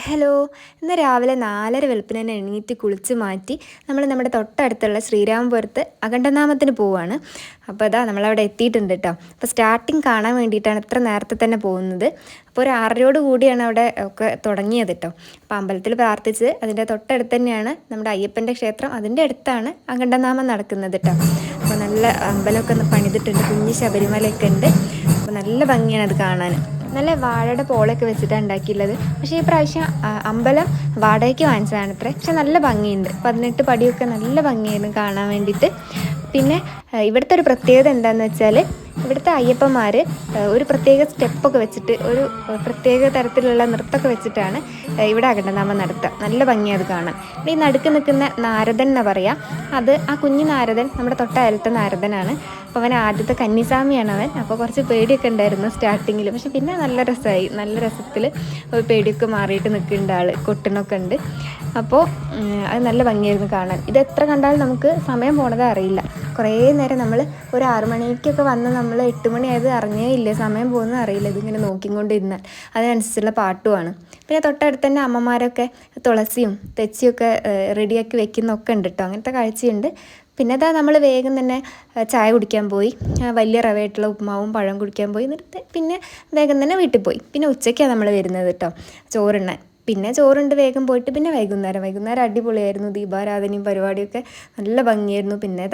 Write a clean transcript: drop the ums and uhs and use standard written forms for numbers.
Hello. ഇന്ന് രാവിലെ 4:30 വെളുപ്പിന് തന്നെ എണീറ്റ് കുളിച്ച് മാറ്റി നമ്മുടെ തൊട്ടടുത്തുള്ള ശ്രീരാമപുരത്ത് അഖണ്ഡനാമത്തിന് പോവുകയാണ്. അപ്പോൾ അതാ നമ്മളവിടെ എത്തിയിട്ടുണ്ട് കേട്ടോ. അപ്പോൾ സ്റ്റാർട്ടിങ് കാണാൻ വേണ്ടിയിട്ടാണ് ഇത്ര നേരത്തെ തന്നെ പോകുന്നത്. അപ്പോൾ ഒരു 6:30 കൂടിയാണ് അവിടെ ഒക്കെ തുടങ്ങിയത് കേട്ടോ. അപ്പോൾ അമ്പലത്തിൽ പ്രാർത്ഥിച്ച് അതിൻ്റെ തൊട്ടടുത്ത് തന്നെയാണ് നമ്മുടെ അയ്യപ്പൻ്റെ ക്ഷേത്രം. അതിൻ്റെ അടുത്താണ് അഖണ്ഡനാമം നടക്കുന്നത് കേട്ടോ. അപ്പോൾ നല്ല അമ്പലമൊക്കെ ഒന്ന് പണിതിട്ടുണ്ട്, കുഞ്ഞ് ശബരിമലയൊക്കെ ഉണ്ട്. അപ്പോൾ നല്ല ഭംഗിയാണ് അത് കാണാൻ. നല്ല വാഴയുടെ പോളൊക്കെ വെച്ചിട്ടാണ് ഉണ്ടാക്കിയുള്ളത്. പക്ഷേ ഈ പ്രാവശ്യം അമ്പലം വാടകയ്ക്ക് വാങ്ങിച്ചതാണ് അത്ര. പക്ഷെ നല്ല ഭംഗിയുണ്ട്, 18 പടിയൊക്കെ നല്ല ഭംഗിയായിരുന്നു കാണാൻ വേണ്ടിയിട്ട്. പിന്നെ ഇവിടുത്തെ ഒരു പ്രത്യേകത എന്താണെന്ന് വെച്ചാൽ ഇവിടുത്തെ അയ്യപ്പന്മാർ ഒരു പ്രത്യേക സ്റ്റെപ്പൊക്കെ വെച്ചിട്ട് ഒരു പ്രത്യേക തരത്തിലുള്ള നൃത്തമൊക്കെ വെച്ചിട്ടാണ് ഇവിടെ അഖണ്ഡനാമം നടത്തുക. നല്ല ഭംഗിയാണ് അത് കാണാൻ. ഈ നടുക്ക് നിൽക്കുന്ന നാരദൻ എന്നാണ് പറയുക. അത് ആ കുഞ്ഞു നാരദൻ നമ്മുടെ തൊട്ടയലത്തെ നാരദനാണ്. അപ്പോൾ അവൻ ആദ്യത്തെ കന്നിസ്വാമിയാണ് അവൻ. അപ്പോൾ കുറച്ച് പേടിയൊക്കെ ഉണ്ടായിരുന്നു സ്റ്റാർട്ടിങ്ങിൽ, പക്ഷെ പിന്നെ നല്ല രസമായി. നല്ല രസത്തിൽ പേടിയൊക്കെ മാറിയിട്ട് നിൽക്കേണ്ട ആൾ കൊട്ടണമൊക്കെ ഉണ്ട്. അപ്പോൾ അത് നല്ല ഭംഗിയായിരുന്നു കാണാൻ. ഇത് എത്ര കണ്ടാലും നമുക്ക് സമയം പോണത് അറിയില്ല. കുറേ നേരം നമ്മൾ ഒരു 6 മണിക്കൊക്കെ വന്ന് നമ്മൾ 8 മണിയായത് അറിഞ്ഞേ ഇല്ല, സമയം പോകുന്നത് അറിയില്ല ഇതിങ്ങനെ നോക്കിക്കൊണ്ടിരുന്നാൽ. അതിനനുസരിച്ചുള്ള പാട്ടുമാണ്. പിന്നെ തൊട്ടടുത്ത് തന്നെ അമ്മമാരൊക്കെ തുളസിയും തെച്ചിയൊക്കെ റെഡിയാക്കി വെക്കുന്നൊക്കെ ഉണ്ട് കേട്ടോ. അങ്ങനത്തെ കാഴ്ചയുണ്ട്. പിന്നെ അതാ നമ്മൾ വേഗം തന്നെ ചായ കുടിക്കാൻ പോയി. വലിയ റവയായിട്ടുള്ള ഉപ്പുമാവും പഴം കുടിക്കാൻ പോയി. എന്നിട്ട് പിന്നെ വേഗം തന്നെ വീട്ടിൽ പോയി. പിന്നെ ഉച്ചയ്ക്കാണ് നമ്മൾ വരുന്നത് കേട്ടോ ചോറുണ്ണാൻ. പിന്നെ ചോറുണ്ട് വേഗം പോയിട്ട് പിന്നെ വൈകുന്നേരം അടിപൊളിയായിരുന്നു. ദീപാരാധനയും പരിപാടിയൊക്കെ നല്ല ഭംഗിയായിരുന്നു. പിന്നെ